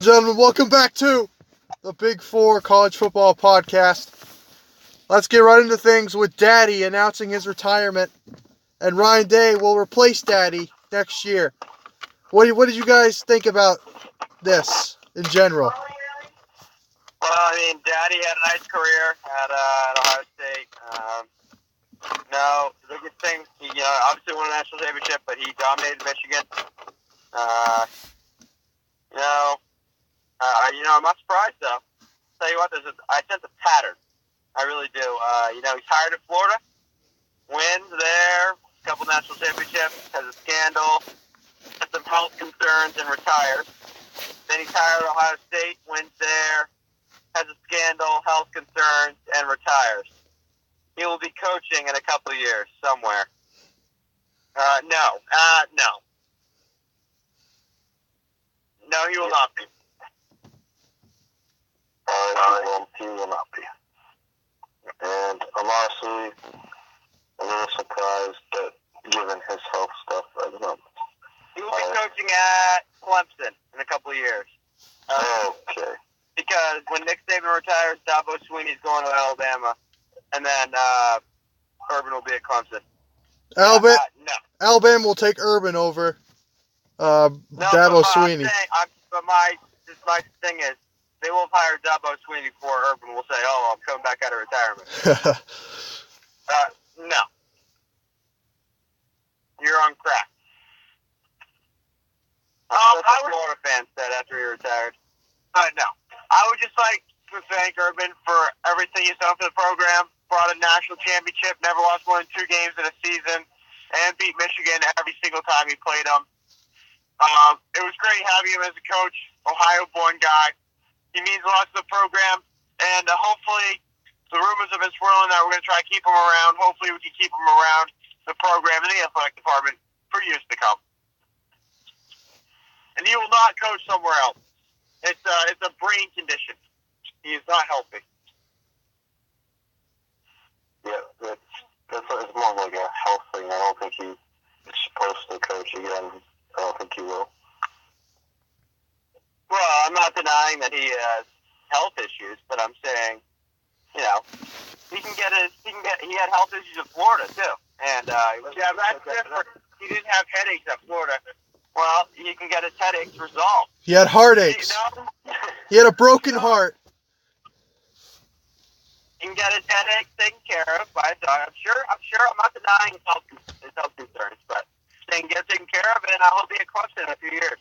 Gentlemen, welcome back to the Big Four College Football Podcast. Let's get right into things with Daddy announcing his retirement, and Ryan Day will replace Daddy next year. What did you guys think about this in general? Well, Daddy had a nice career at Ohio State. The good thing, he obviously won a national championship, but he dominated Michigan. I'm not surprised though. Tell you what, I sense a pattern. I really do. He's hired at Florida, wins there, a couple national championships, has a scandal, has some health concerns, and retires. Then he's hired at Ohio State, wins there, has a scandal, health concerns, and retires. He will be coaching in a couple of years somewhere. No. No, he will not be. He will not be. And I'm honestly a little surprised that given his health stuff at the moment. He will be coaching at Clemson in a couple of years. Okay. Because when Nick Saban retires, Dabo Swinney's going to Alabama, and then Urban will be at Clemson. No. Alabama will take Urban over Dabo Swinney. My thing is, they will hire Dabo Swinney before Urban will say, "Oh, I'm coming back out of retirement." No. You're on crack. Florida fans said after he retired. No. I would just like to thank Urban for everything he's done for the program. Brought a national championship, never lost more than 2 games in a season, and beat Michigan every single time he played them. It was great having him as a coach, Ohio-born guy. He means a lot to the program, and hopefully the rumors of him swirling that we're going to try to keep him around. Hopefully we can keep him around the program and the athletic department for years to come. And he will not coach somewhere else. It's a brain condition. He is not healthy. Yeah, it's more like a health thing. I don't think he's supposed to coach again. I don't think he will. Well, I'm not denying that he has health issues, but I'm saying, he had health issues in Florida too, and that's different. He didn't have headaches at Florida. Well, he can get his headaches resolved. He had heartaches. He had a broken heart. He can get his headaches taken care of by a doctor. I'm not denying his health concerns, but they can get taken care of, and I'll be a Clemson in a few years.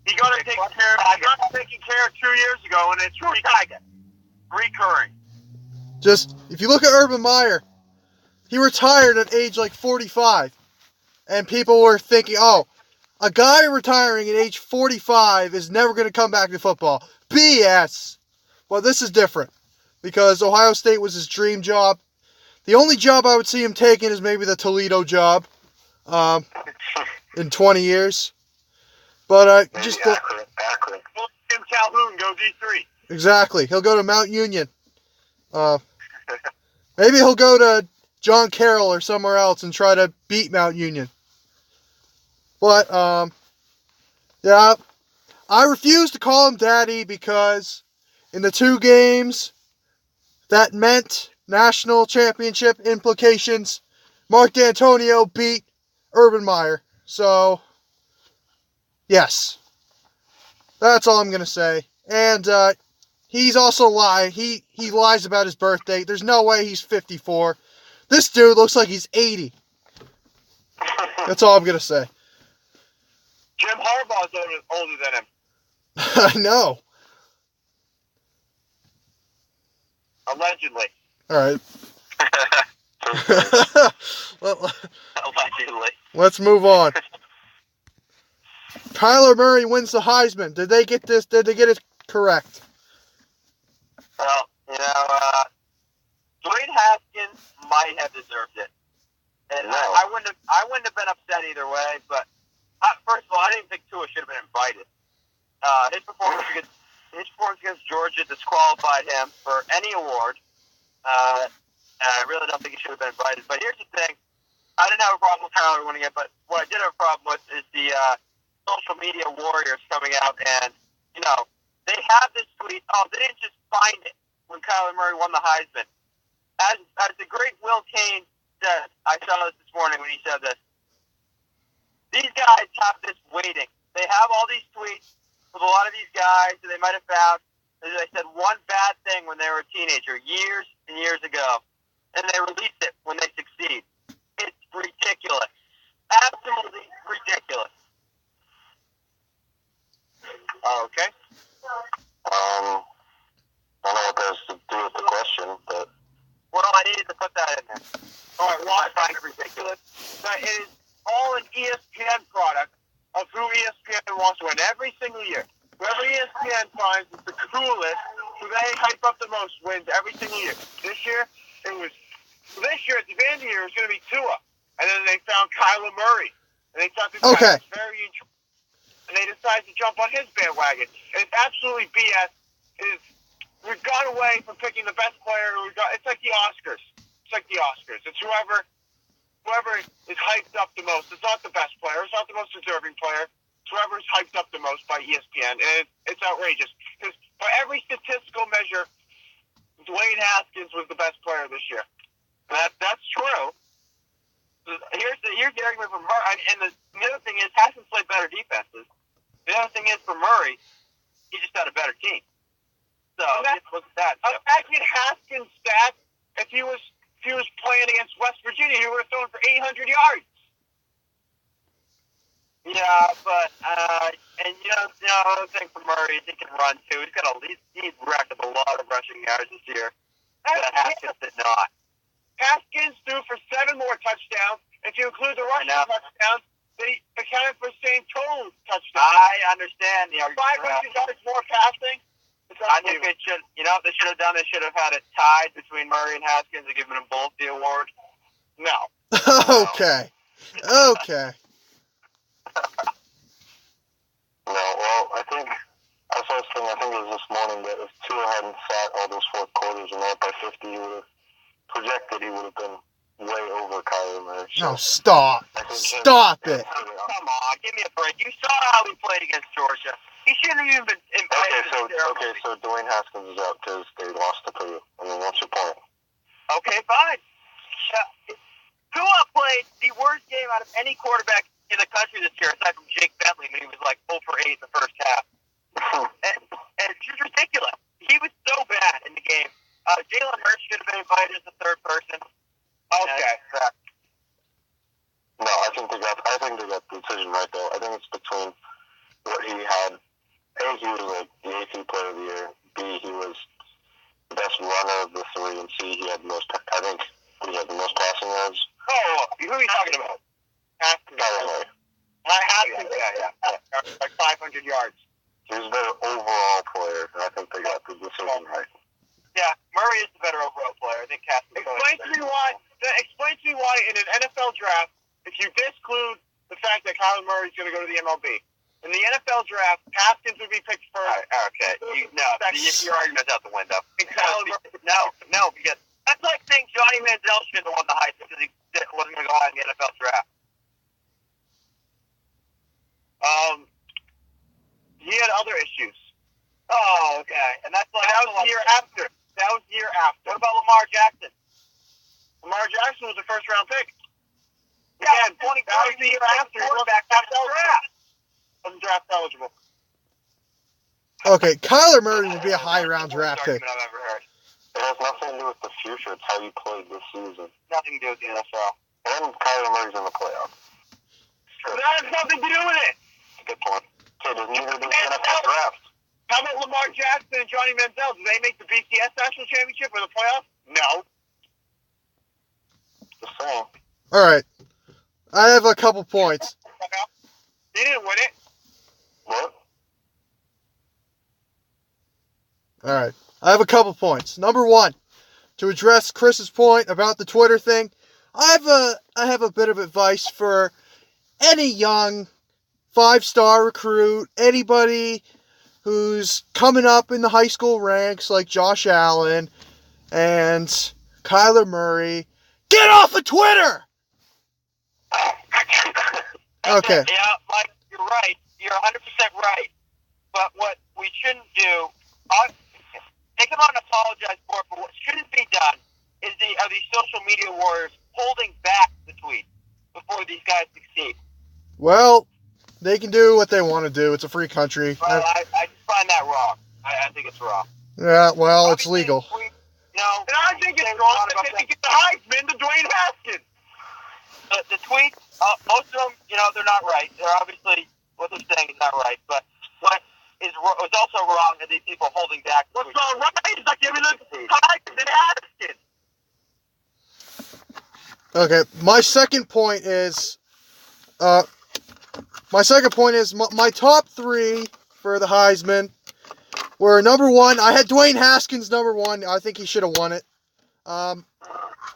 He got taken care of 2 years ago, and it's recurring. Just, if you look at Urban Meyer, he retired at age 45. And people were thinking, a guy retiring at age 45 is never going to come back to football. BS. Well, this is different. Because Ohio State was his dream job. The only job I would see him taking is maybe the Toledo job. In 20 years. But Akron. Tim Calhoun goes E3. Exactly. He'll go to Mount Union. Maybe he'll go to John Carroll or somewhere else and try to beat Mount Union. But, I refuse to call him Daddy because in the 2 games that meant national championship implications, Mark D'Antonio beat Urban Meyer. So, yes. That's all I'm going to say. And he's also lying. He lies about his birth date. There's no way he's 54. This dude looks like he's 80. That's all I'm going to say. Jim Harbaugh's older than him. I know. Allegedly. All right. Allegedly. Let's move on. Kyler Murray wins the Heisman. Did they get this? Did they get it correct? Well, Dwayne Haskins might have deserved it. And No. I wouldn't have been upset either way, but first of all, I didn't think Tua should have been invited. His performance against Georgia disqualified him for any award. I really don't think he should have been invited. But here's the thing. I didn't have a problem with Kyler winning it, but what I did have a problem with is the social media warriors coming out and, they have this tweet. Oh, they didn't just find it when Kyler Murray won the Heisman. As the great Will Kane said, I saw this morning when he said this. These guys have this waiting. They have all these tweets with a lot of these guys that they might have found. As I said, one bad thing when they were a teenager, years and years ago, and they release it when they succeed. It's ridiculous. Absolutely ridiculous. Okay. I don't know what that has to do with the question, but... Well, I needed to put that in there. All right, well, I find it ridiculous. But it is all an ESPN product of who ESPN wants to win every single year. Whoever ESPN finds is the coolest, who they hype up the most, wins every single year. This year, at the end of the year, it was going to be Tua. And then they found Kyler Murray. And they thought this guy was very interesting. And they decided to jump on his bandwagon. And it's absolutely BS. We've gone away from picking the best player. It's like the Oscars. It's whoever is hyped up the most. It's not the best player. It's not the most deserving player. It's whoever's hyped up the most by ESPN. And it's outrageous. Because by every statistical measure, Dwayne Haskins was the best player this year. That's true. Here's the argument for Murray. And the other thing is, Haskins played better defenses. The other thing is, for Murray, he just had a better team. So just look at that. Imagine Haskins' stats if he was playing against West Virginia, he would have thrown for 800 yards. Yeah, but and the other thing for Murray is he can run too. He's racked up a lot of rushing yards this year. That Haskins did not. Haskins threw for 7 more touchdowns. If you include the rushing touchdowns, they accounted for the same total touchdowns. I understand the argument. 500 yards more passing. I think they should. They should have done. They should have had it tied between Murray and Haskins and given them both the award. No. Okay. No, well, I think I think it was this morning that if Tua hadn't sat all those fourth quarters and up by 50, he would have projected he would have been way over Kyler Murray. No, stop. Stop it. Come on, give me a break. You saw how he played against Georgia. He shouldn't have even been invited. So Dwayne Haskins is out because they lost to Purdue. I mean, what's your point? Okay, fine. Tua played the worst game out of any quarterback in the country this year, aside from Jake Bentley, when he was like 0 for 8 in the first half. and it's just ridiculous. He was so bad in the game. Jalen Hurts should have been invited as the third person. Okay. No, I think they got the decision right though. I think it's between what he had. A, he was like the AP player of the year. B, he was the best runner of the 3, and C, he had the most. I think he had the most passing yards. Oh, who are you talking about? Haskins. Yeah. Like 500 yards. He was a better overall player, and I think they got the decision right. Yeah, Murray is the better overall player. I think Haskins. Explain to me why in an NFL draft, if you disclude the fact that Kyler Murray is going to go to the MLB, in the NFL draft, Haskins would be picked first. Okay, your argument's out the window. No, because that's like saying Johnny Manziel should have won the Heisman because he wasn't going to go out in the NFL draft. He had other issues. Oh, okay, and that was the year after. What about Lamar Jackson? Lamar Jackson was a first-round pick. Yeah, that was the year after. He wasn't draft eligible. Okay, Kyler Murray would be a high-round draft pick. I've ever heard. It has nothing to do with the future. It's how you played this season. Nothing to do with the NFL. And Kyler Murray's in the playoffs. Sure. That has nothing to do with it. Good point. Okay, there's neither do the NFL draft. How about Lamar Jackson and Johnny Manziel? Do they make the BCS National Championship or the playoffs? No. Just saying. All right. I have a couple points. They didn't win it. What? All right. I have a couple points. Number one, to address Chris's point about the Twitter thing, I have a bit of advice for any young 5-star recruit, anybody who's coming up in the high school ranks like Josh Allen and Kyler Murray. Get off of Twitter! Okay. Yeah, Mike, you're right. You're 100% right. But what we shouldn't do, they come out and apologize for it, but what shouldn't be done is are these social media warriors holding back the tweets before these guys succeed. Well, they can do what they want to do. It's a free country. Well, I just find that wrong. I think it's wrong. Yeah, well, it's Obviously, legal. And I think it's wrong that they get the Heisman to Dwayne Haskins. The tweets, most of them, they're not right. They're obviously, what they're saying is not right. But what is also wrong are these people holding back. What's not right is like giving the Heisman to Haskins. Okay, my second point is my top three for the Heisman were number one. I had Dwayne Haskins number one. I think he should have won it.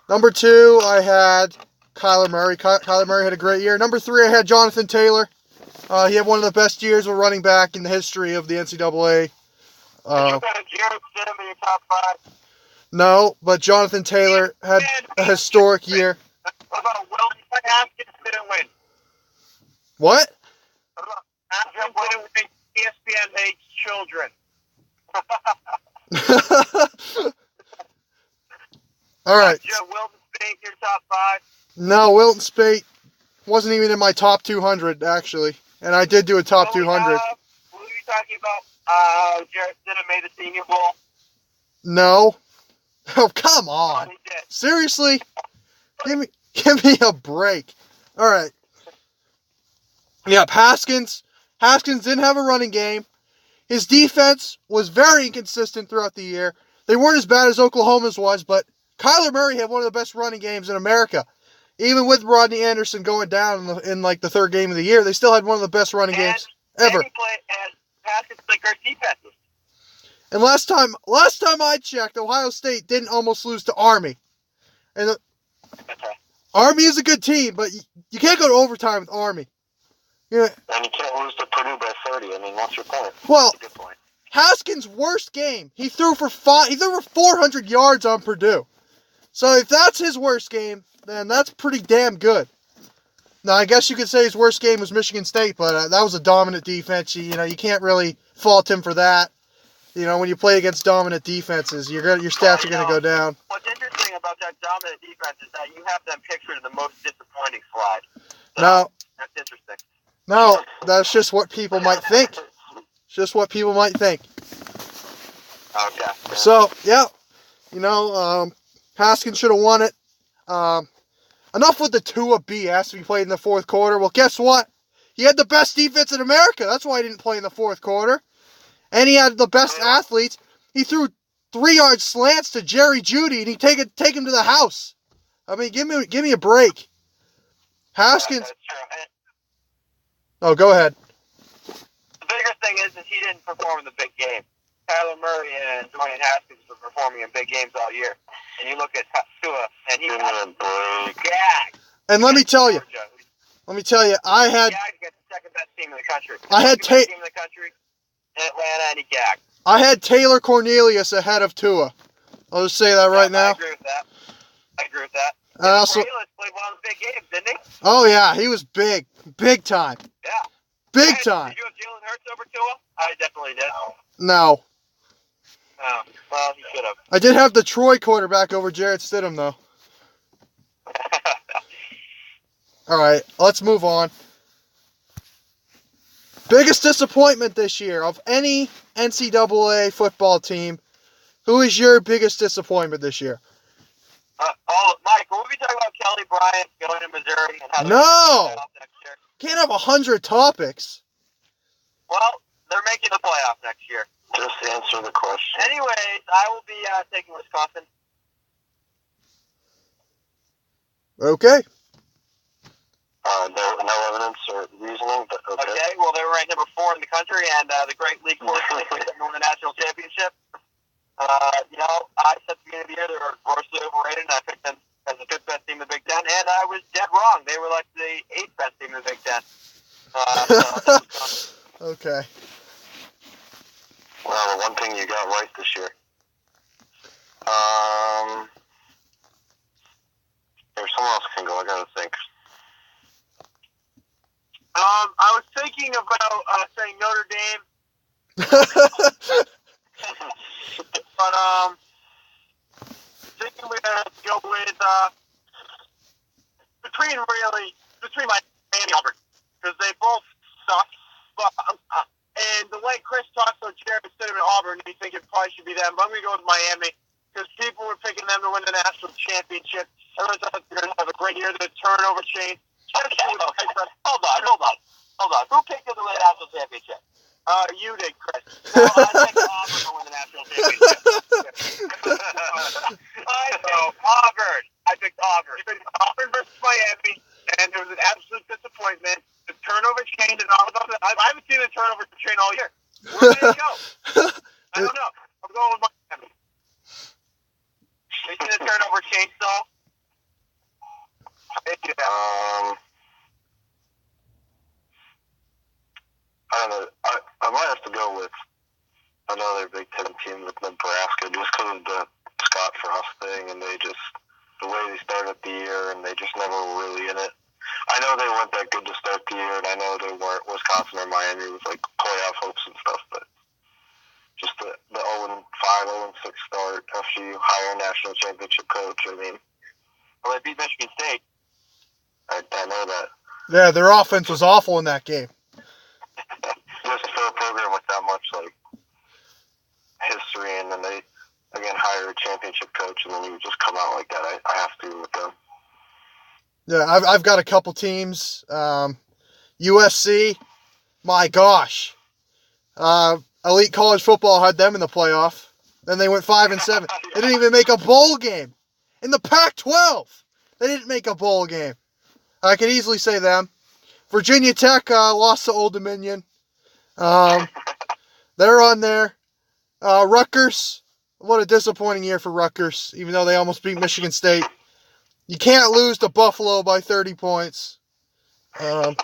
Number two, I had Kyler Murray. Kyler Murray had a great year. Number three, I had Jonathan Taylor. He had one of the best years of running back in the history of the NCAA. You got Jared Stidham in your top five? No, but Jonathan Taylor had a historic year. What about Wilton Haskins didn't win? What? What about Haskins didn't win? ESPN hates children. All right. You have Wilton Spate in your top five? No, Wilton Spate wasn't even in my top 200, actually. And I did do a top 200. What are you talking about? Jared Stidham made the Senior Bowl? No. Oh, come on. He did. Seriously? Give me a break. All right. Yeah, Haskins didn't have a running game. His defense was very inconsistent throughout the year. They weren't as bad as Oklahoma's was, but Kyler Murray had one of the best running games in America. Even with Rodney Anderson going down in the third game of the year, they still had one of the best running games ever. And Haskins played great defenses. And last time I checked, Ohio State didn't almost lose to Army. And Army is a good team, but you can't go to overtime with Army. Yeah. And you can't lose to Purdue by 30. I mean, what's your point? Well, That's a good point. Haskins' worst game, he threw for 400 yards on Purdue. So if that's his worst game, then that's pretty damn good. Now, I guess you could say his worst game was Michigan State, but that was a dominant defense. You can't really fault him for that. When you play against dominant defenses, your stats are going to go down. What's interesting about that dominant defense is that you have them pictured in the most disappointing slide. So, No. That's interesting. No, that's just what people might think. It's just what people might think. Okay. So, yeah. Haskins should have won it. Enough with the Tua BS we played in the fourth quarter. Well, guess what? He had the best defense in America. That's why he didn't play in the fourth quarter. And he had the best athletes. He threw 3-yard slants to Jerry Jeudy, and he take him to the house. I mean, give me a break. Haskins. That's true. Oh, go ahead. The bigger thing is he didn't perform in the big game. Kyler Murray and Dwayne Haskins were performing in big games all year. And you look at Tua, and he had a gag. And let me tell you, I had Gag against the second best team in the country. I had team in the country in Atlanta, and he gagged. I had Taylor Cornelius ahead of Tua. I'll just say that right now. I agree with that. I also Cornelius played one of the big games, didn't he? Oh yeah, he was big time. Yeah. Big time. Did you have Jalen Hurts over Tua? I definitely did. No. Oh, well, he should have. I did have the Troy quarterback over Jared Stidham, though. All right, let's move on. Biggest disappointment this year of any NCAA football team. Who is your biggest disappointment this year? Mike, will we be talking about Kelly Bryant going to Missouri and how No! next year? Can't have 100 topics. Well, they're making the playoff next year. Just answer the question. Anyways, I will be taking Wisconsin. Okay. No evidence or reasoning, but okay. Okay, well, they were ranked number 4 in the country, and the Great League Force won the national championship. I said at the beginning of the year they were grossly overrated, and I picked them as the 5th best team in the Big Ten, and I was dead wrong. They were like the 8th best team in the Big Ten. Okay. Well, the one thing you got right this year. If someone else can go, I gotta think. I was thinking about saying Notre Dame But thinking we're gonna have to go with between Miami and Auburn because they both suck. But and the way Chris talks about Jared instead of Auburn, you think it probably should be them. But I'm gonna go with Miami because people were picking them to win the national championship. Everyone thought they were gonna have a great year. The turnover chain. Okay. Hold on. Who picked them to win the national championship? You did, Chris. No, I picked Auburn to win the national championship. Auburn. I picked Auburn. You picked Auburn versus Miami, and it was an absolute disappointment. The turnover chain did not. I haven't seen the turnover chain all year. Where did it go? I don't know. I'm going with Miami. You see the turnover chain still? I don't know. I might have to go with another Big Ten team with Nebraska just because of the Scott Frost thing, and the way they started the year, and they just never were really in it. I know they weren't that good to start the year, and I know they weren't Wisconsin or Miami with like playoff hopes and stuff, but just the 0-5, 0-6 start after you hire a national championship coach. I mean, well, they beat Michigan State. I know that. Yeah, their offense was awful in that game. Just for a program with that much like history, and then they again hire a championship coach, and then you just come out like that. I have to with them. Yeah, I've got a couple teams. USC, my gosh. Elite College Football had them in the playoff. Then they went 5-7. They didn't even make a bowl game. In the Pac-12, they didn't make a bowl game. I could easily say them. Virginia Tech lost to Old Dominion. They're on there. Rutgers, what a disappointing year for Rutgers, even though they almost beat Michigan State. You can't lose to Buffalo by 30 points. Yeah.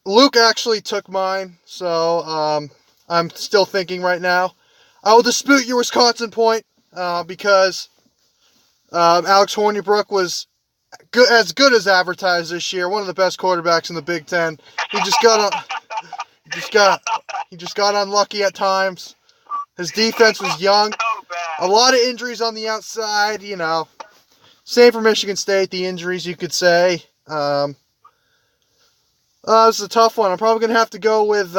Luke actually took mine, so I'm still thinking right now. I will dispute your Wisconsin point because Alex Hornibrook was as good as advertised this year. One of the best quarterbacks in the Big Ten. He just got unlucky at times. His defense was young. A lot of injuries on the outside, you know. Same for Michigan State, the injuries you could say. This is a tough one. I'm probably going to have to go with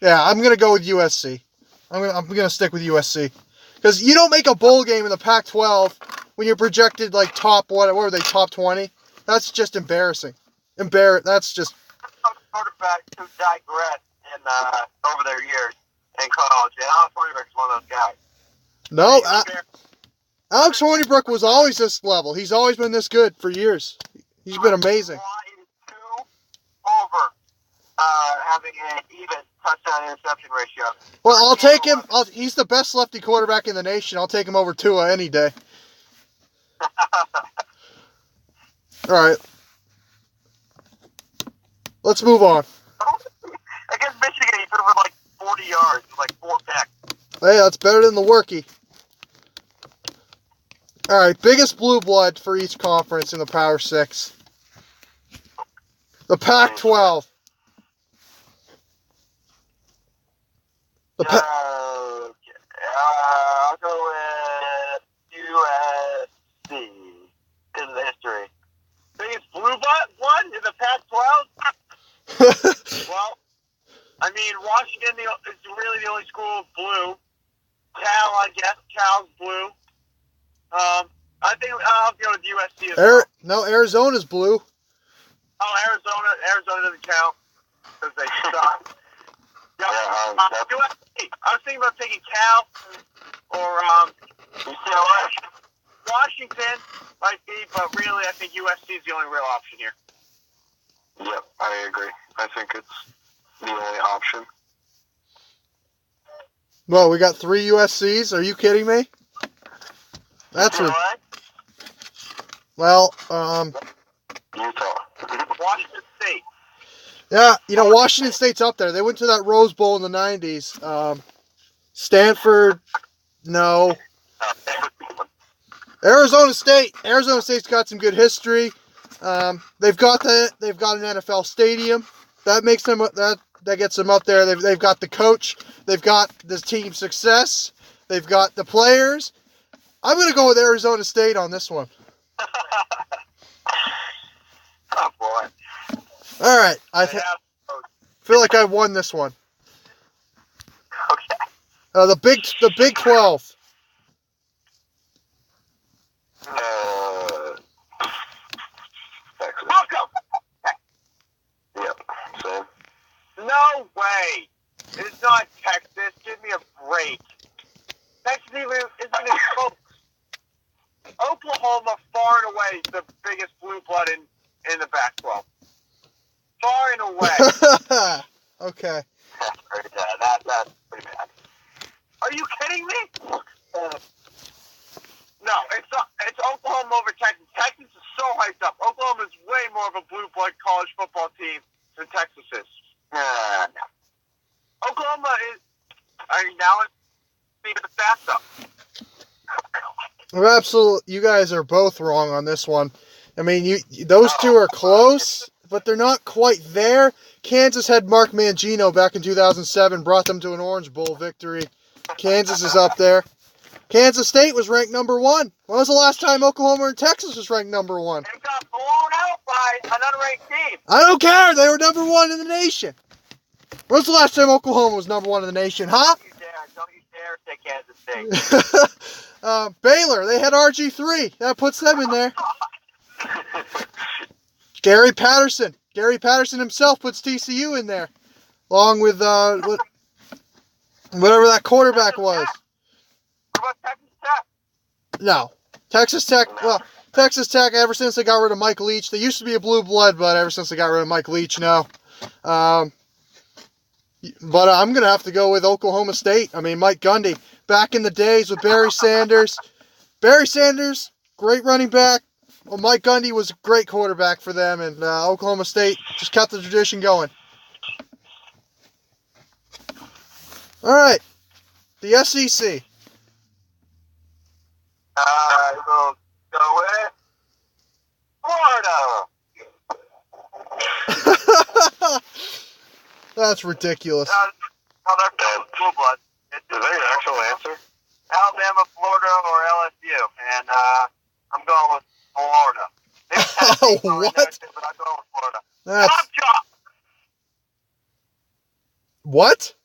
yeah, I'm going to go with USC. I'm going to stick with USC. Because you don't make a bowl game in the Pac-12 when you're projected like top, what were they, top 20? That's just embarrassing. That's just... Quarterbacks who digress over their years in college. And Alex Hornibrook's one of those guys. No, Alex Hornibrook was always this level. He's always been this good for years. He's been amazing. Over having an even touchdown-interception ratio. Well, I'll take him. He's the best lefty quarterback in the nation. I'll take him over Tua any day. All right. Let's move on. Against Michigan, he threw for like 40 yards, like 4 picks. Hey, that's better than the Workie. All right, biggest blue blood for each conference in the Power 6. The Pac-12. I'll go with USC in the history. Biggest blue blood in the Pac-12? Well, I mean, Washington is really the only school of blue. Cal, I guess. Cal's blue. I think I'll go with USC as well. No, Arizona's blue. Oh, Arizona doesn't count because they suck. USC. I was thinking about taking Cal or UCLA. Washington might be, but really, I think USC is the only real option here. Yep, I agree. I think it's the only option. Well, we got 3 USCs. Are you kidding me? That's right. Well, Utah. Washington State. Yeah, you know, Washington State's up there. They went to that Rose Bowl in the 90s. Stanford, no. Arizona State. Arizona State's got some good history. They've got an NFL stadium. That makes them that gets them up there. They've got the coach. They've got the team success. They've got the players. I'm going to go with Arizona State on this one. Oh, boy. All right. I feel like I won this one. Okay. The Big 12. Texas. Welcome. Yep. Same. No way. It's not Texas. Give me a break. Texas isn't even close. Oklahoma, far and away, the biggest blue blood in the Pac-12. Far and away. Okay. That's pretty bad. That's pretty bad. Are you kidding me? No, it's Oklahoma over Texas. Texas is so hyped up. Oklahoma is way more of a blue blood college football team than Texas is. No. Oklahoma is. Now it's being the fast up. Well, absolutely. You guys are both wrong on this one. I mean, those two are close, but they're not quite there. Kansas had Mark Mangino back in 2007, brought them to an Orange Bowl victory. Kansas is up there. Kansas State was ranked number 1. When was the last time Oklahoma and Texas was ranked number 1? They got blown out by an unranked team. I don't care. They were number 1 in the nation. When was the last time Oklahoma was number 1 in the nation, huh? Don't you dare say Kansas State. Baylor, they had RG3. That puts them in there. Gary Patterson himself puts TCU in there, along with whatever that quarterback was. What about Texas Tech? No, Texas Tech. Well, Texas Tech. Ever since they got rid of Mike Leach, they used to be a blue blood, but ever since they got rid of Mike Leach, no. But I'm gonna have to go with Oklahoma State. I mean, Mike Gundy, back in the days with Barry Sanders. Barry Sanders, great running back. Well, Mike Gundy was a great quarterback for them, and Oklahoma State just kept the tradition going. All right, the SEC. We'll go with Florida. That's ridiculous. No, they're blue blood. Is that your actual answer? Alabama, Florida, or LSU, and I'm going with Florida. What? But I'm going with Florida. That's Chop chop. what?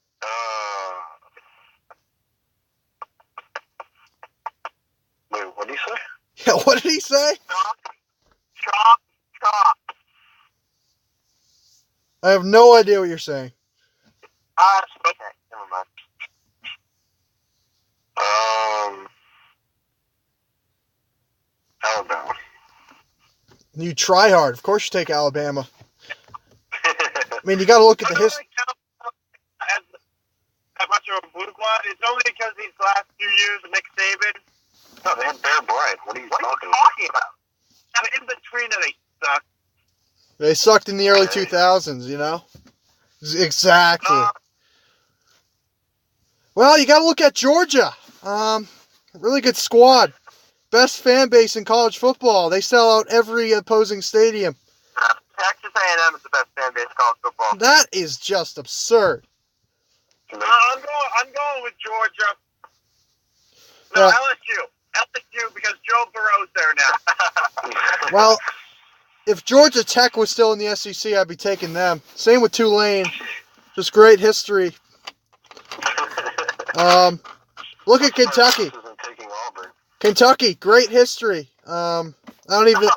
Wait, what did he say? Yeah, what did he say? Chop chop. I have no idea what you're saying. Okay, never mind. Alabama. You try hard. Of course you take Alabama. I mean, you got to look at the history. As much of a blue blood, it's only because these last few years of Nick Saban. No, they had Bear Bryant. What are you talking about? And in between it, they suck. They sucked in the early 2000s, you know? Exactly. Well, you got to look at Georgia. Really good squad. Best fan base in college football. They sell out every opposing stadium. Texas A&M is the best fan base in college football. That is just absurd. I'm going with Georgia. No, LSU, because Joe Burrow's there now. Well, if Georgia Tech was still in the SEC, I'd be taking them. Same with Tulane. Just great history. Look at Kentucky. Kentucky, great history. I don't even.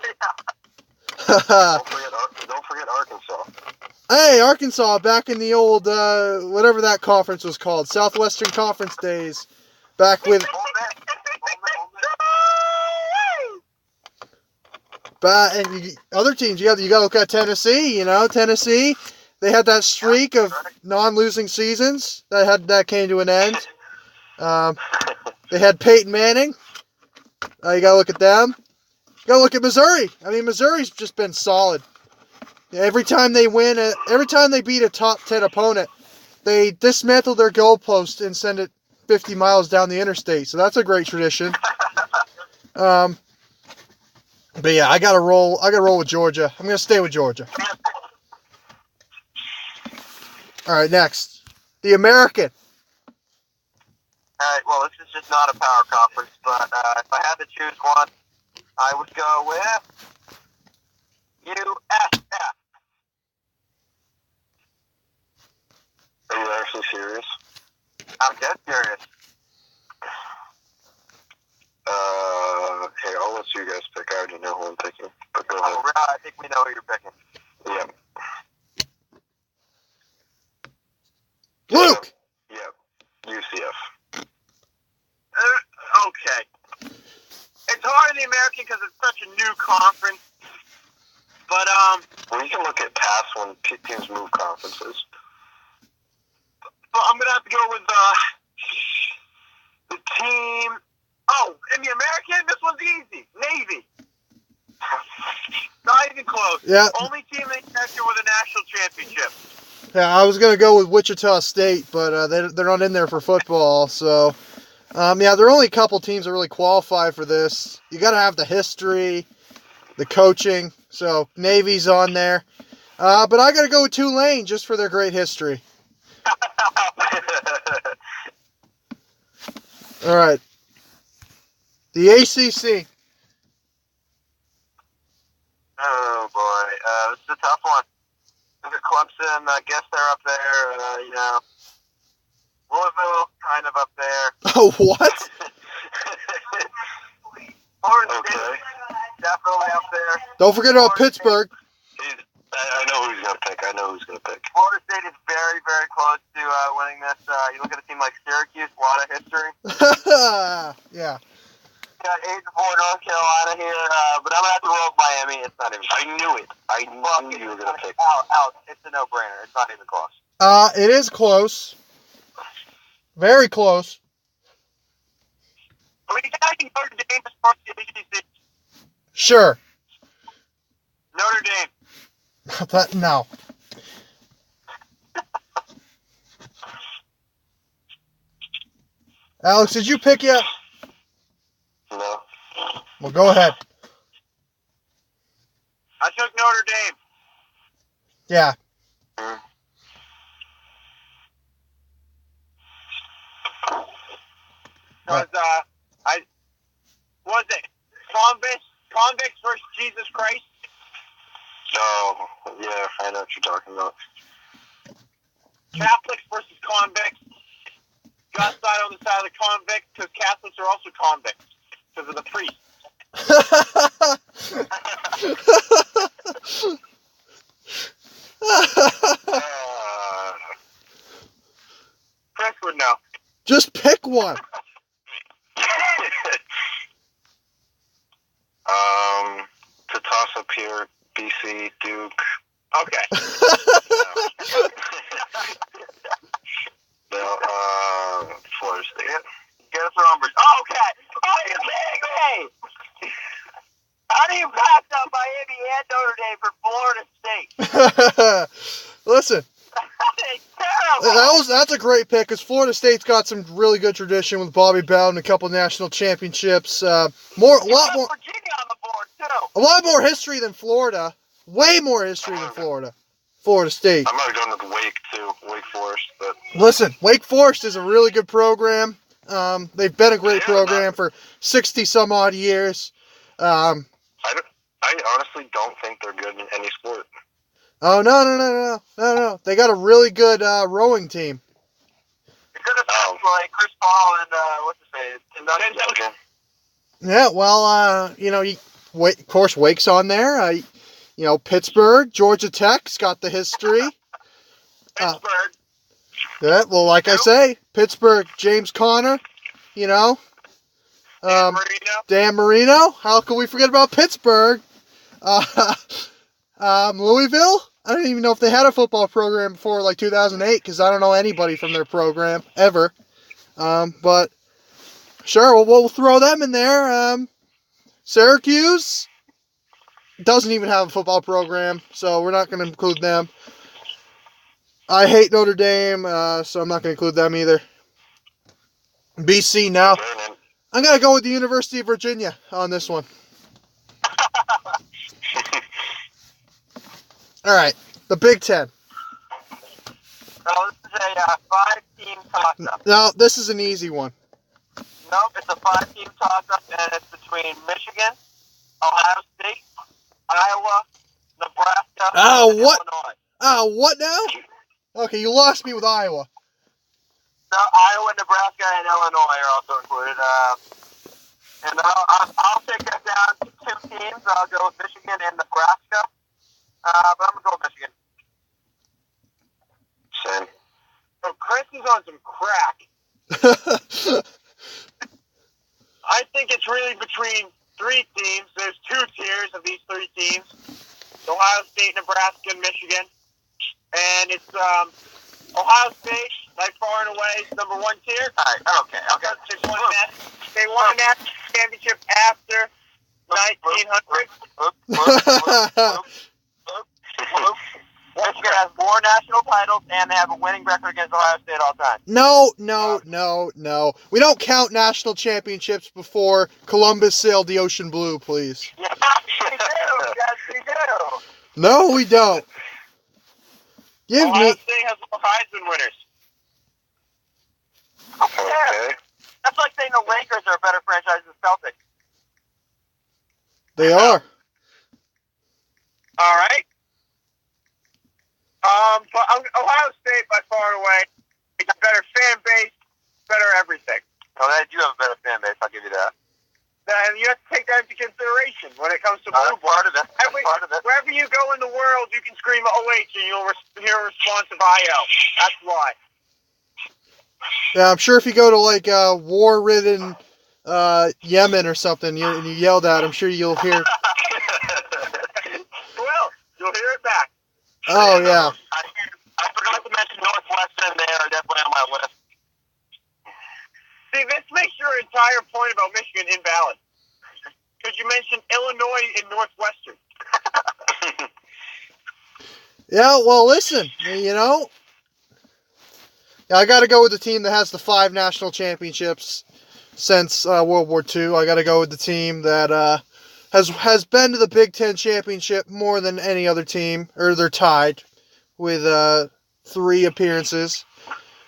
Don't forget Arkansas. Hey, Arkansas, back in the old whatever that conference was called, Southwestern Conference days, back with. And other teams, you got to look at Tennessee. You know, Tennessee, they had that streak of non-losing seasons that came to an end. They had Peyton Manning. You got to look at them. You got to look at Missouri. I mean, Missouri's just been solid. Every time they win, every time they beat a top 10 opponent, they dismantle their goalpost and send it 50 miles down the interstate. So that's a great tradition. But yeah, I gotta roll with Georgia. I'm gonna stay with Georgia. All right, next, the American. All right, well, this is just not a power conference, but if I had to choose one, I would go with USF. Are you actually serious? I'm dead serious. Hey, I'll let you guys pick. I already know who I'm picking. But go ahead. I think we know who you're picking. Yeah. Luke. Yeah. UCF. Okay. It's hard in the American because it's such a new conference. But, Well, you can look at past when teams move conferences. but I'm going to have to go with the team. Oh, in the American, this one's easy. Navy. Not even close. Yeah. Only team they connected with a national championship. Yeah, I was gonna go with Wichita State, but they're not in there for football. So, yeah, there are only a couple teams that really qualify for this. You got to have the history, the coaching. So Navy's on there, but I got to go with Tulane just for their great history. All right, the ACC. Oh, boy. This is a tough one. Look at Clemson. I guess they're up there. Louisville, kind of up there. Oh, what? Florida Okay. State, definitely up there. Don't forget about Pittsburgh. I know who he's going to pick. Florida State is very, very close to winning this. You look at a team like Syracuse, a lot of history. Yeah. Got 8-4 North Carolina here, but I'm going to have to roll with Miami. It's not even close. I knew it. I knew you were going to pick. Out. It's a no-brainer. It's not even close. It is close. Very close. Are we taking Notre Dame as part of the ACC? Sure. Notre Dame. But no. Alex, did you pick yet? No. Well, go ahead. I took Notre Dame. Yeah. Because, what was it? Convicts versus Jesus Christ? Oh, yeah, I know what you're talking about. Catholics versus convicts. Got side on the side of the convict because Catholics are also convicts because of the priest. Chris would know. Just pick one. To toss up here, BC, Duke. Okay. No, Florida State. Get us numbers. Okay. Oh, you kidding me? How do you pass up Miami and Notre Dame for Florida State? Listen, It's terrible. that's a great pick because Florida State's got some really good tradition with Bobby Bowden, a couple national championships. You got Virginia on the board, too. A lot more history than Florida. Way more history than Florida. Florida State. I might have gone with Wake, too. Wake Forest, but... Listen, Wake Forest is a really good program. They've been a great program for 60-some-odd years. I honestly don't think they're good in any sport. Oh, no. They got a really good rowing team. You could have passed like Chris Paul and, what's his name? Tim Duncan. Yeah, well, of course, Wake's on there. Pittsburgh, Georgia Tech's got the history. Pittsburgh. Yeah, well, like I say, Pittsburgh, James Conner, Marino. Dan Marino. How can we forget about Pittsburgh? Louisville. I don't even know if they had a football program before like 2008 because I don't know anybody from their program ever. But sure, we'll throw them in there. Syracuse doesn't even have a football program, so we're not going to include them. I hate Notre Dame, so I'm not going to include them either. BC now. I'm going to go with the University of Virginia on this one. All right, the Big Ten. So this is a 5-team toss-up. Now, this is an easy one. Nope, it's a 5-team toss-up, and it's between Michigan, Ohio State, Iowa, Nebraska, and What? Illinois. What now? Okay, you lost me with Iowa. So Iowa, Nebraska, and Illinois are also included. And I'll take that down to 2 teams. I'll go with Michigan and Nebraska. But I'm going to go with Michigan. Same. So Chris is on some crack. I think it's really between 3 teams. There's 2 tiers of these 3 teams. Ohio State, Nebraska, and Michigan. And it's Ohio State, by far and away, is number 1 tier. All right, okay. They won a national championship after 1900. Michigan has more national titles, and they have a winning record against Ohio State all time. No. We don't count national championships before Columbus sailed the ocean blue, please. Yes, we do. Yes, we do. No, we don't. Ohio State has more Heisman winners. Okay. Yeah. That's like saying the Lakers are a better franchise than Celtics. They are. All right. But Ohio State, by far and away, it's a better fan base, better everything. Oh, they do have a better fan base, I'll give you that. And you have to take that into consideration when it comes to blue blood. Part of it. Wherever you go in the world, you can scream OH and you'll hear a response of IO. That's why. Yeah, I'm sure if you go to like war-ridden Yemen or something and you yell that, I'm sure you'll hear. Well, you'll hear it back. Oh, yeah. I forgot to mention Northwestern. They are definitely on my list. See, this makes your entire point about Michigan invalid. Because you mentioned Illinois and Northwestern. Yeah, well, listen, I got to go with the team that has the 5 national championships since World War II. I got to go with the team that has been to the Big Ten championship more than any other team, or they're tied with 3 appearances.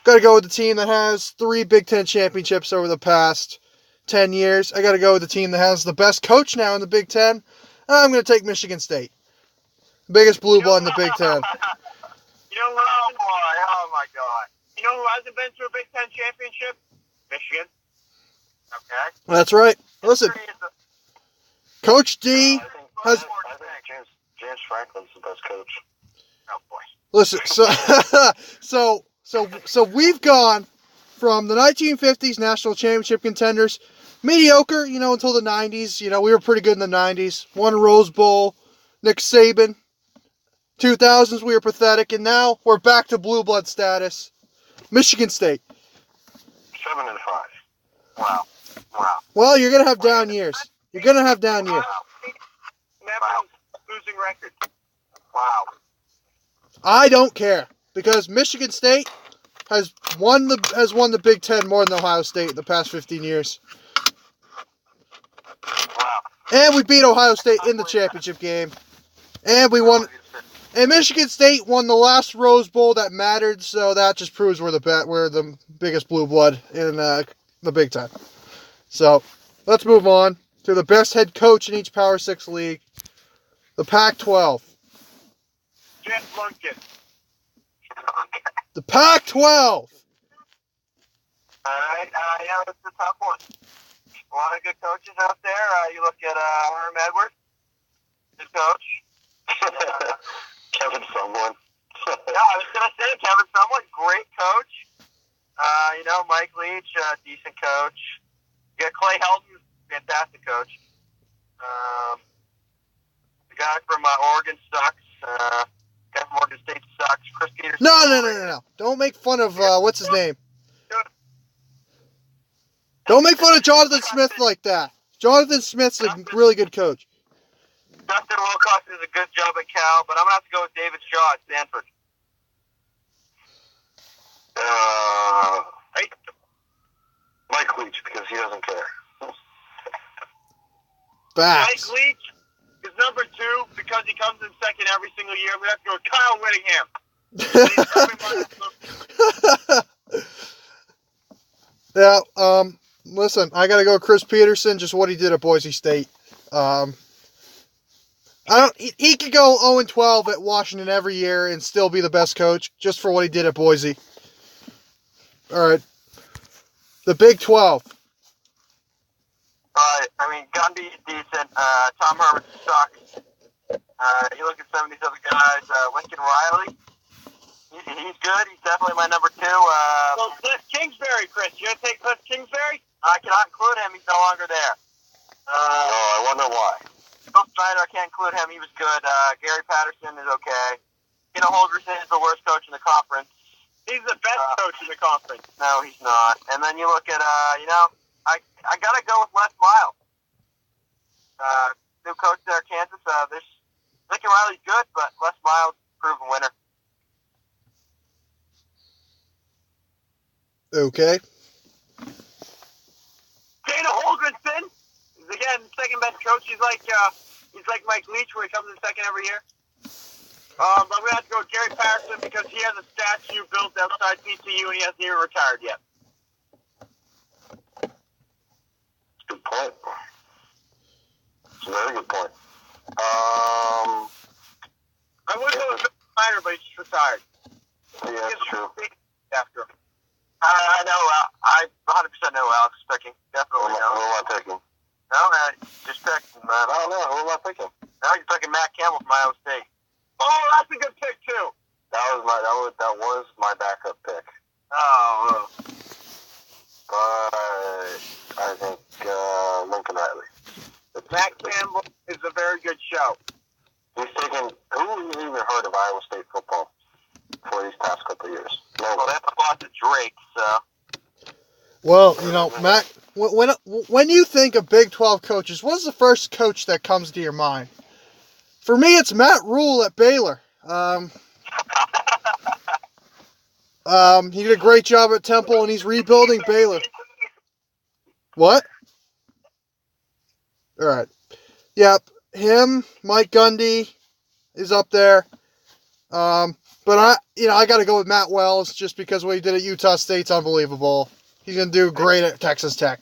Got to go with the team that has 3 Big Ten championships over the past 10 years. I got to go with the team that has the best coach now in the Big Ten. I'm going to take Michigan State. Biggest blue blood in the Big Ten. Oh my God. You know who hasn't been to a Big Ten championship? Michigan. Okay. That's right. Listen, Coach D has... I think James Franklin's the best coach. Oh, boy. Listen, so we've gone from the 1950s national championship contenders, mediocre, until the 90s. We were pretty good in the 90s. Won a Rose Bowl. Nick Saban. 2000s, we were pathetic, and now we're back to blue blood status. Michigan State. 7-5. Wow. Well, you're gonna have down years. Never losing record. Wow. I don't care, because Michigan State has won the Big Ten more than Ohio State in the past 15 years. Wow. And we beat Ohio State in the championship game. And we won. And Michigan State won the last Rose Bowl that mattered, so that just proves we're the biggest blue blood in the Big Ten. So let's move on to the best head coach in each Power 6 league, the Pac-12. Jeff Lumpkin. The Pac-12. All right. Yeah, that's the top one. A lot of good coaches out there. You look at Herm Edwards, good coach. Kevin Sumlin. Yeah, I was going to say Kevin Sumlin, great coach. Mike Leach, decent coach. You got Clay Helton, fantastic coach. The guy from Oregon sucks. Guy from Oregon State sucks. Chris Peterson. No. Don't make fun of, what's his name? Don't make fun of Jonathan Smith like that. Jonathan Smith's a really good coach. Dustin Wilcox does a good job at Cal, but I'm going to have to go with David Shaw at Stanford. Mike Leach, because he doesn't care. Facts. Mike Leach is number 2 because he comes in second every single year. I'm going to have to go with Kyle Whittingham. Yeah, listen, I gotta go with Chris Peterson, just what he did at Boise State. He could go 0-12 at Washington every year and still be the best coach, just for what he did at Boise. Alright. The Big 12. I mean, Gundy's decent. Tom Herman sucks. You look at some of these other guys. Lincoln Riley. He's good. He's definitely my number 2. So Cliff Kingsbury, Chris. You gonna take Cliff Kingsbury? I cannot include him. He's no longer there. No, I wonder why. Bill Snyder, I can't include him. He was good. Gary Patterson is okay. Holgerson is the worst coach in the conference. He's the best coach in the conference. No, he's not. And then you look at, I gotta go with Les Miles. New coach there, Kansas. Lincoln Riley's good, but Les Miles, proven winner. Okay. Dana Holgrenson is again second best coach. He's like Mike Leach, where he comes in second every year. I'm gonna have to go with Gary Patterson because he has a statue built outside PCU and he hasn't even retired yet. Good point. It's a very good point. I would go with Bill Snyder, but he's just retired. Yeah, that's true. After him. I know. I 100% know Alex is picking. Definitely know. Who am I picking? No, man. Just picking, man. I don't know. Who am I picking? Now you're picking Matt Campbell from Iowa State. Oh, that's a good pick, too. That was my backup pick. Oh. But I think Lincoln Riley. Matt Campbell is a very good show. He's taken. Who's even heard of Iowa State football for these past couple of years? No. Well, they have to lost to Drake, so. Well, Matt, when you think of Big 12 coaches, what's the first coach that comes to your mind? For me, it's Matt Rule at Baylor. He did a great job at Temple, and he's rebuilding Baylor. What? All right. Yep, him, Mike Gundy is up there. But I got to go with Matt Wells just because what he did at Utah State's unbelievable. He's going to do great at Texas Tech.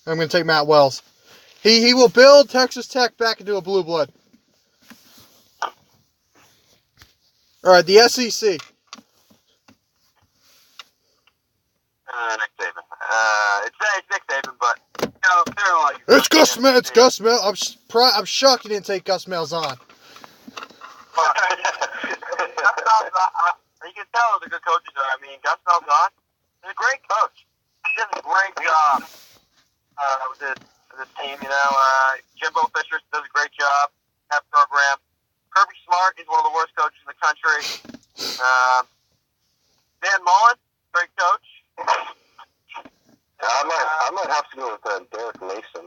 I'm going to take Matt Wells. He will build Texas Tech back into a blue blood. All right, the SEC. Nick Saban. It's Nick Saban, but there are like. It's Gus Malzahn. It's Gus Malzahn. I'm shocked you didn't take Gus Malzahn. You can tell the good coaches are. I mean, Gus Malzahn is a great coach. He does a great job with this team. Jimbo Fisher does a great job. That program. Kirby Smart is one of the worst coaches in the country. Dan Mullen, great coach. I might have to go with Derek Mason.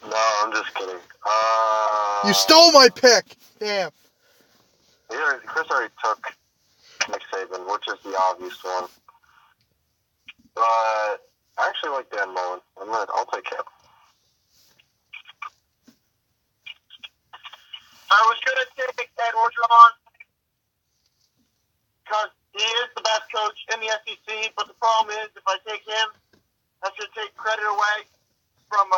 No, I'm just kidding. You stole my pick. Damn. Chris already took Nick Saban, which is the obvious one. But I actually like Dan Mullen. I'll take him. I was going to take Ed Orgeron because he is the best coach in the SEC, but the problem is if I take him, that's going to take credit away from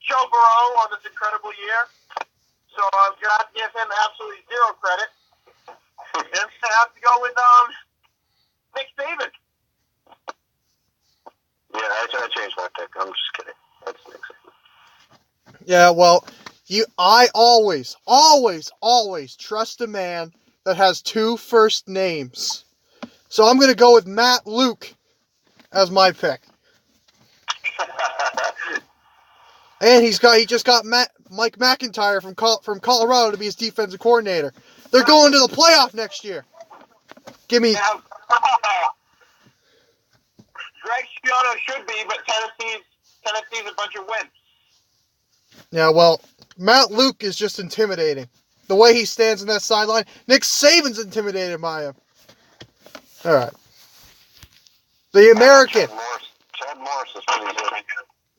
Joe Burrow on this incredible year. So I'm going to have to give him absolutely zero credit. And I'm going to have to go with Nick Saban. Yeah, I changed my pick. I'm just kidding. That's Nick Saban. Yeah, well, I always trust a man that has two first names. So I'm going to go with Matt Luke as my pick. And he just got Mike McIntyre from Colorado to be his defensive coordinator. They're going to the playoff next year. Give me. Now, Greg Schiano should be, but Tennessee's a bunch of wins. Yeah, well, Matt Luke is just intimidating. The way he stands in that sideline, Nick Saban's intimidated by him. All right. The American. Chad Chad Morris is pretty good.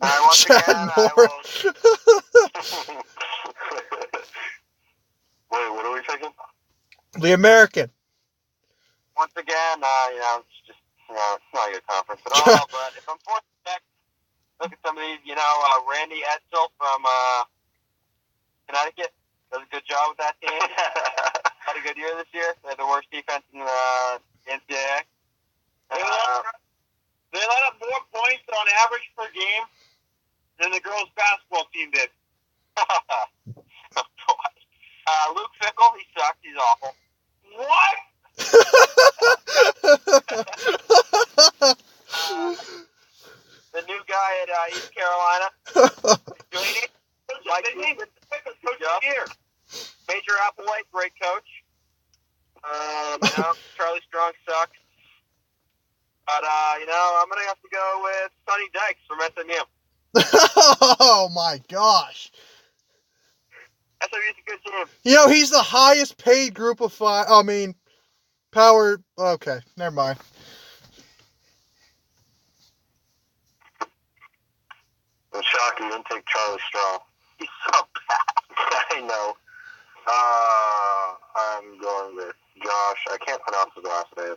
Once Chad again, Morris. Wait, what are we taking? The American. once again, it's just, it's not a good conference at all. But if I'm forced to pick, look at some of these, Randy Edsel from Connecticut does a good job with that team. Had a good year this year. They had the worst defense in the NCAA. They let up more points on average per game than the girls' basketball team did. Luke Fickle, he sucks. He's awful. What? The new guy at East Carolina. Coach here. Major Applewhite, great coach. Charlie Strong sucks. But, I'm going to have to go with Sonny Dykes from SMU. Oh, my gosh. SMU's a good team. He's the highest paid group of five. Power. Okay, never mind. I'm shocked you didn't take Charlie Strong. He's so bad. I know. I'm going with Josh. I can't pronounce his last name.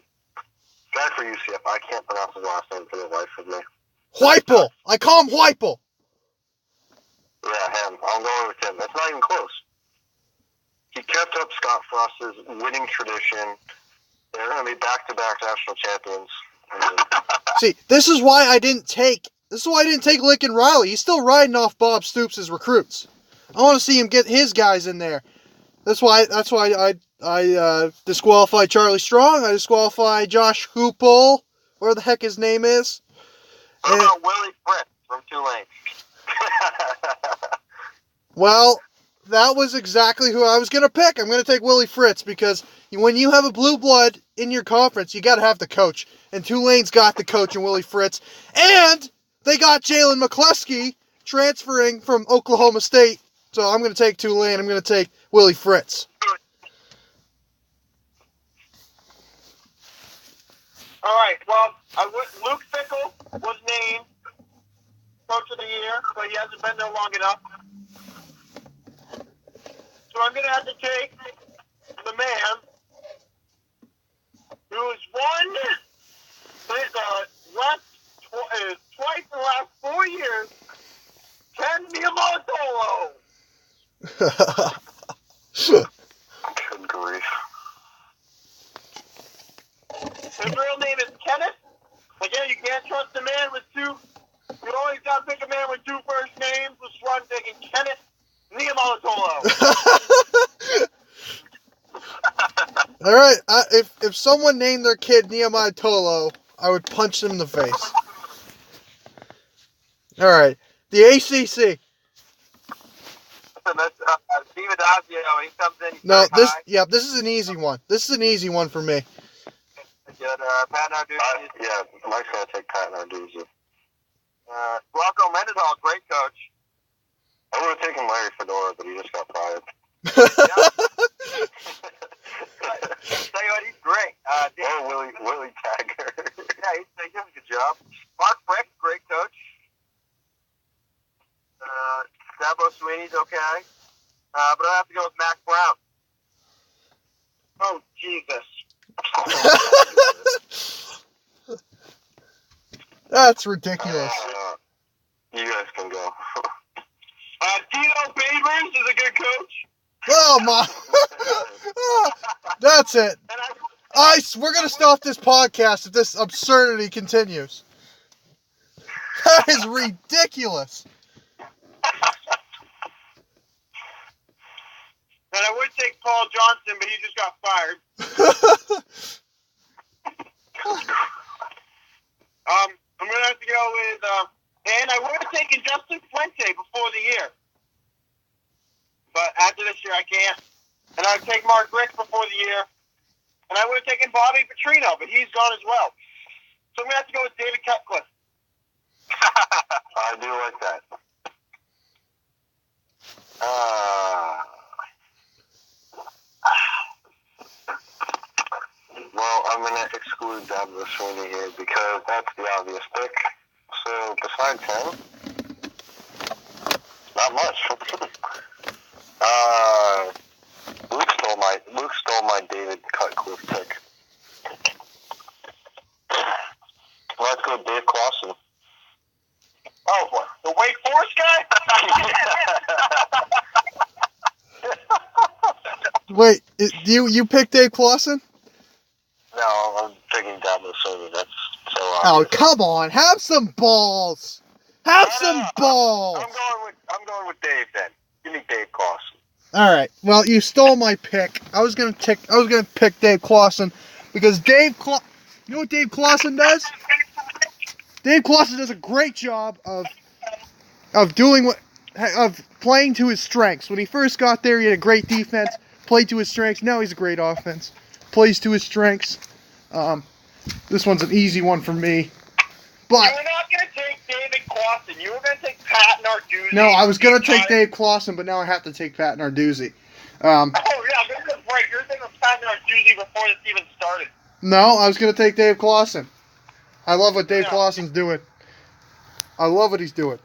Guy for UCF. I can't pronounce his last name for the life of me. Whipple. I call him Whipple. Yeah, him. I'm going with him. That's not even close. He kept up Scott Frost's winning tradition. They're going to be back-to-back national champions. See, this is why I didn't take Lincoln Riley. He's still riding off Bob Stoops' recruits. I want to see him get his guys in there. That's why I disqualified Charlie Strong. I disqualified Josh Hoople, where the heck his name is. What about Willie Fritz from Tulane? Well, that was exactly who I was going to pick. I'm going to take Willie Fritz because when you have a blue blood in your conference, you got to have the coach. And Tulane's got the coach in Willie Fritz. And they got Jalen McCluskey transferring from Oklahoma State. So I'm going to take Tulane. I'm going to take Willie Fritz. All right, well, Luke Fickle was named Coach of the Year, but he hasn't been there long enough. So I'm going to have to take the man who has won twice in the last 4 years, Ken Niamotola. Good grief. His real name is Kenneth. Again, you can't trust a man with two. You always got to pick a man with two first names. Which one? Taking Kenneth Niamotola. All right, if someone named their kid Nehemiah Tolo, I would punch them in the face. All right, the ACC. That's Steve Adazio. He comes in. No, this is an easy one. This is an easy one for me. Good. Pat Narduzzi. Yeah, Mike's going to take Pat Narduzzi. Rocco Mendenhall, great coach. I would have taken Larry Fedora, but he just got fired. Tell you what, he's great. Willie Tagger. Yeah, he does a good job. Mark Frick, great coach. Dabo Sweeney's okay. But I have to go with Mac Brown. Oh, Jesus. That's ridiculous. You guys can go. Tito Babers is a good coach. Oh my! That's it. We're gonna stop this podcast if this absurdity continues. That is ridiculous. And I would take Paul Johnson, but he just got fired. I'm gonna have to go with, and I would have taken Justin Fuente before the year, but after this year I can't. And I'd take Mark Rick before the year, and I would have taken Bobby Petrino, but he's gone as well. So I'm gonna have to go with David Cutcliffe. I do like that. Well, I'm going to exclude Dabo Sweeney here because that's the obvious pick. So besides him, not much. Luke stole my David Cutcliffe pick. Let's go Dave Clawson. Oh, boy. The Wake Forest guy? Wait, you picked Dave Clawson? No, I'm picking Dabo Swinney. That's so Oh, obvious. come on. Have some balls. Have some balls. I'm going with Dave then. Give me Dave Clawson. All right. Well, you stole my pick. I was gonna pick Dave Clawson because you know what Dave Clawson does? Dave Clawson does a great job of playing to his strengths. When he first got there, he had a great defense, played to his strengths. Now he's a great offense, plays to his strengths. This one's an easy one for me. But you were not going to take David Clawson. You were going to take Pat Narduzzi. No, I was going to take Dave Clawson, but now I have to take Pat Narduzzi. Oh, yeah, this is right. You're thinking of Pat Narduzzi before this even started. No, I was going to take Dave Clawson. I love what Dave Clawson's doing. I love what he's doing.